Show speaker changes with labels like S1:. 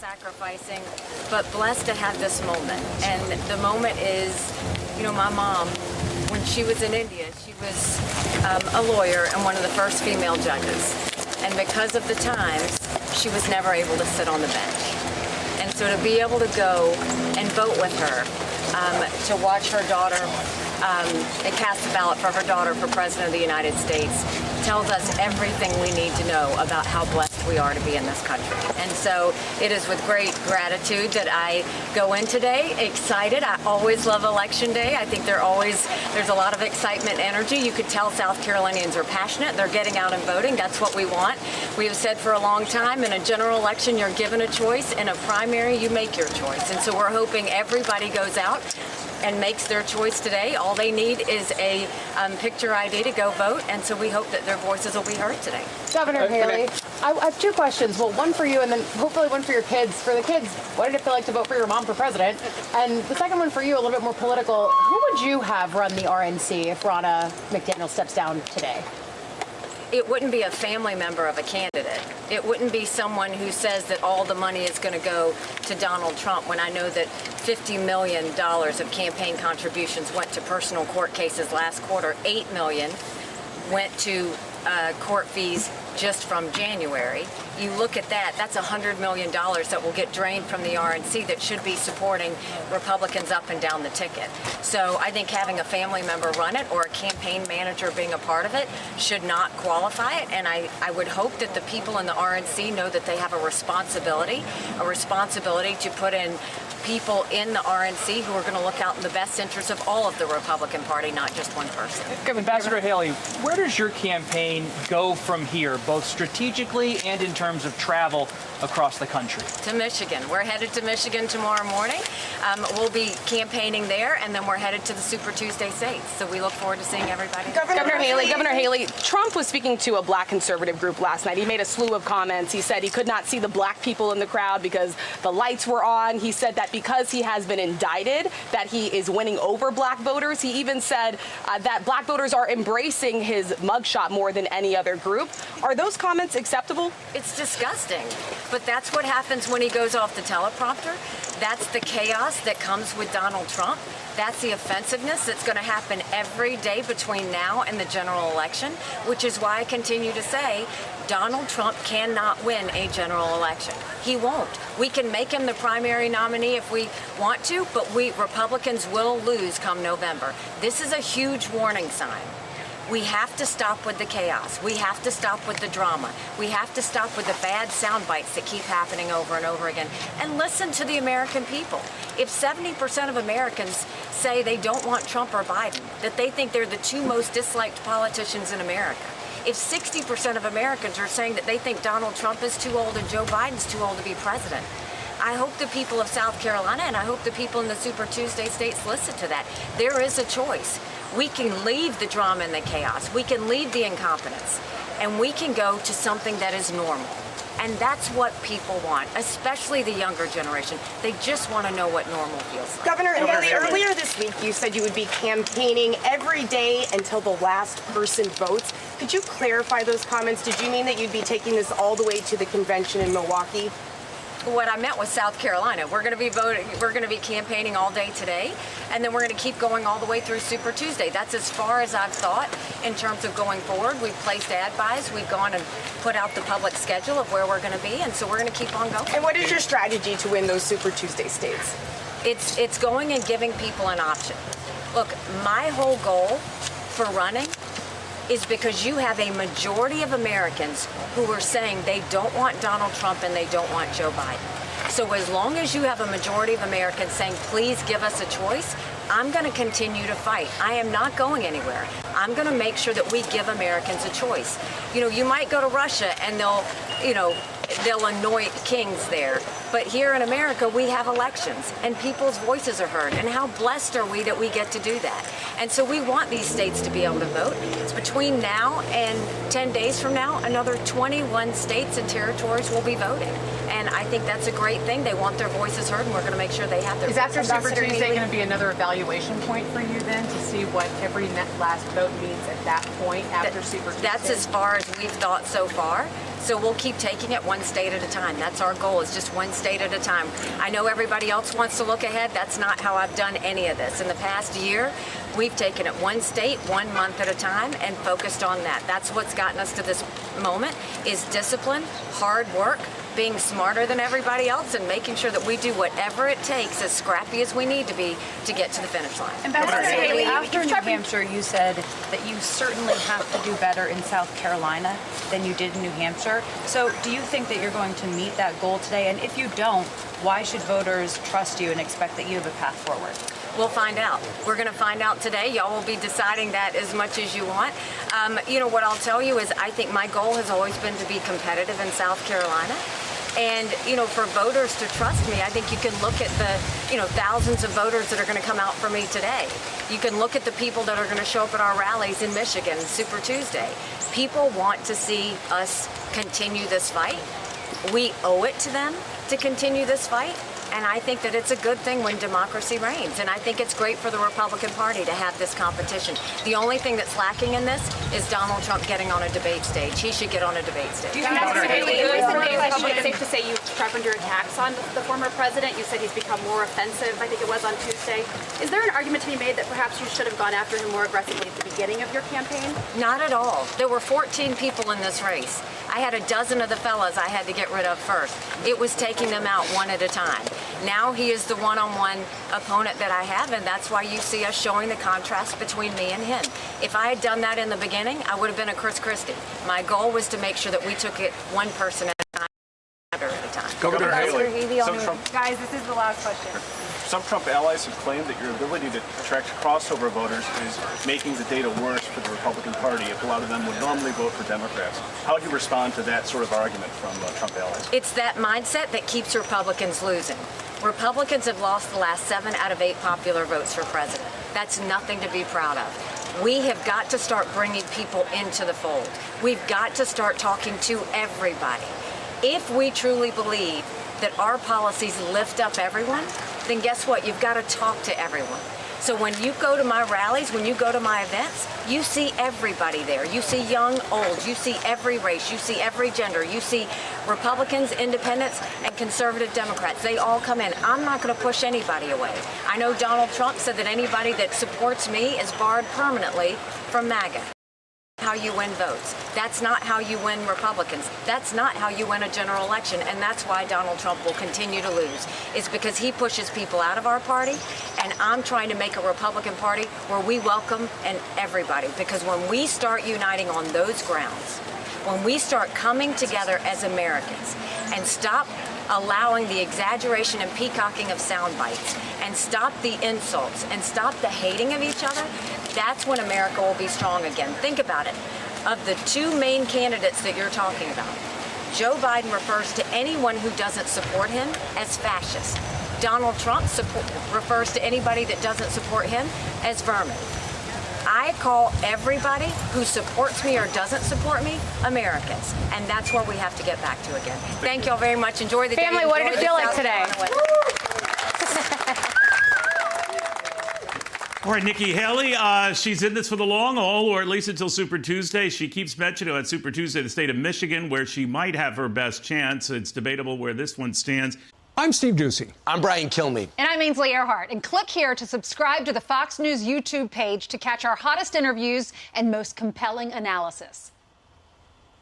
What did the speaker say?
S1: sacrificing, but blessed to have this moment. And the moment is, my mom, when she was in India, she was a lawyer and one of the first female judges. And because of the times, she was never able to sit on the bench. And so to be able to go and vote with her, to watch her daughter and cast a ballot for her daughter for President of the United States tells us everything we need to know about how blessed we are to be in this country. And so it is with great gratitude that I go in today, excited. I always love Election Day. I think there's a lot of excitement, energy. You could tell South Carolinians are passionate. They're getting out and voting. That's what we want. We have said for a long time, in a general election, you're given a choice. In a primary, you make your choice. And so we're hoping everybody goes out and makes their choice today. All they need is a picture ID to go vote, and so we hope that their voices will be heard today.
S2: Governor Haley, I have two questions. Well, one for you and then hopefully one for your kids. For the kids, what did it feel like to vote for your mom for president? And the second one for you, a little bit more political. Who would you have run the RNC if Ronna McDaniel steps down today?
S1: It wouldn't be a family member of a candidate. It wouldn't be someone who says that all the money is going to go to Donald Trump when I know that $50 million of campaign contributions went to personal court cases last quarter. $8 million went to court fees just from January. You look at that, that's $100 million that will get drained from the RNC that should be supporting Republicans up and down the ticket. So I think having a family member run it or a campaign manager being a part of it should not qualify it. And I would hope that the people in the RNC know that they have a responsibility to put in people in the RNC who are going to look out in the best interest of all of the Republican Party, not just one person.
S3: Ambassador Haley, where does your campaign go from here, both strategically and in terms of travel across the country?
S1: To Michigan. We're headed to Michigan tomorrow morning. We'll be campaigning there, and then we're headed to the Super Tuesday states. So we look forward to seeing everybody.
S4: Governor Haley, Trump was speaking to a black conservative group last night. He made a slew of comments. He said he could not see the black people in the crowd because the lights were on. He said that because he has been indicted, that he is winning over black voters. He even said that black voters are embracing his mugshot more than any other group. Are those comments acceptable?
S1: It's disgusting, but that's what happens when he goes off the teleprompter. That's the chaos that comes with Donald Trump. That's the offensiveness that's going to happen every day between now and the general election, which is why I continue to say Donald Trump cannot win a general election. He won't. We can make him the primary nominee if we want to, but Republicans will lose come November. This is a huge warning sign. We have to stop with the chaos. We have to stop with the drama. We have to stop with the bad sound bites that keep happening over and over again. And listen to the American people. If 70% of Americans say they don't want Trump or Biden, that they think they're the two most disliked politicians in America, if 60% of Americans are saying that they think Donald Trump is too old and Joe Biden's too old to be president, I hope the people of South Carolina and I hope the people in the Super Tuesday states listen to that. There is a choice. We can leave the drama and the chaos. We can leave the incompetence. And we can go to something that is normal. And that's what people want, especially the younger generation. They just want to know what normal feels like.
S4: Governor Haley, earlier this week you said you would be campaigning every day until the last person votes. Could you clarify those comments? Did you mean that you'd be taking this all the way to the convention in Milwaukee?
S1: What I meant was South Carolina. We're going to be voting. We're going to be campaigning all day today, and then we're going to keep going all the way through Super Tuesday. That's as far as I've thought in terms of going forward. We've placed ad buys. We've gone and put out the public schedule of where we're going to be, and so we're going to keep on going.
S4: And what is your strategy to win those Super Tuesday states?
S1: It's going and giving people an option. Look, my whole goal for running is because you have a majority of Americans who are saying they don't want Donald Trump and they don't want Joe Biden. So as long as you have a majority of Americans saying, please give us a choice, I'm going to continue to fight. I am not going anywhere. I'm going to make sure that we give Americans a choice. You might go to Russia and they'll anoint kings there. But here in America, we have elections and people's voices are heard. And how blessed are we that we get to do that? And so we want these states to be able to vote. Between now and 10 days from now, another 21 states and territories will be voting. And I think that's a great thing. They want their voices heard, and we're going to make sure they have their voices.
S2: Is after Super Tuesday going to be another evaluation point for you then to see what every last vote means at that point after Super Tuesday?
S1: That's as far as we've thought so far. So we'll keep taking it one state at a time. That's our goal, is just one state at a time. I know everybody else wants to look ahead. That's not how I've done any of this. In the past year, we've taken it one state, 1 month at a time, and focused on that. That's what's gotten us to this moment, is discipline, hard work, being smarter than everybody else, and making sure that we do whatever it takes, as scrappy as we need to be, to get to the finish line.
S5: Ambassador Haley, after New Hampshire, you said that you certainly have to do better in South Carolina than you did in New Hampshire. So do you think that you're going to meet that goal today? And if you don't, why should voters trust you and expect that you have a path forward?
S1: We'll find out. We're going to find out today. Y'all will be deciding that as much as you want. What I'll tell you is I think my goal has always been to be competitive in South Carolina. And, for voters to trust me, I think you can look at the, thousands of voters that are going to come out for me today. You can look at the people that are going to show up at our rallies in Michigan, Super Tuesday. People want to see us continue this fight. We owe it to them to continue this fight. And I think that it's a good thing when democracy reigns. And I think it's great for the Republican Party to have this competition. The only thing that's lacking in this is Donald Trump getting on a debate stage. He should get on a debate stage.
S6: Do you think it's safe to say you prep under attacks on the former president? You said he's become more offensive, I think it was on Tuesday. Is there an argument to be made that perhaps you should have gone after him more aggressively at the beginning of your campaign?
S1: Not at all. There were 14 people in this race. I had a dozen of the fellas I had to get rid of first. It was taking them out one at a time. Now he is the one-on-one opponent that I have, and that's why you see us showing the contrast between me and him. If I had done that in the beginning, I would have been a Chris Christie. My goal was to make sure that we took it one person at a time.
S7: Governor Haley,
S6: Guys, this is the last question.
S7: some Trump allies have claimed that your ability to attract crossover voters is making the data worse for the Republican Party if a lot of them would normally vote for Democrats. How do you respond to that sort of argument from Trump allies?
S1: It's that mindset that keeps Republicans losing. Republicans have lost the last 7 out of 8 popular votes for president. That's nothing to be proud of. We have got to start bringing people into the fold. We've got to start talking to everybody. If we truly believe that our policies lift up everyone, then guess what? You've got to talk to everyone. So when you go to my rallies, when you go to my events, you see everybody there. You see young, old. You see every race. You see every gender. You see Republicans, independents, and conservative Democrats. They all come in. I'm not going to push anybody away. I know Donald Trump said that anybody that supports me is barred permanently from MAGA. How you win votes. That's not how you win Republicans. That's not how you win a general election, and that's why Donald Trump will continue to lose. It's because he pushes people out of our party, and I'm trying to make a Republican Party where we welcome everybody, because when we start uniting on those grounds, when we start coming together as Americans and stop allowing the exaggeration and peacocking of sound bites, and stop the insults, and stop the hating of each other, that's when America will be strong again. Think about it. Of the 2 main candidates that you're talking about, Joe Biden refers to anyone who doesn't support him as fascist. Donald Trump refers to anybody that doesn't support him as vermin. I call everybody who supports me or doesn't support me Americans, and that's where we have to get back to again. Thank y'all very much. Enjoy the
S2: Family,
S1: day.
S2: what did it feel like today?
S8: All right, Nikki Haley, she's in this for the long haul, or at least until Super Tuesday. She keeps mentioning at Super Tuesday the state of Michigan, where she might have her best chance. It's debatable where this one stands.
S9: I'm Steve Doocy.
S10: I'm Brian Kilmeade.
S11: And I'm Ainsley Earhart. And click here to subscribe to the Fox News YouTube page to catch our hottest interviews and most compelling analysis.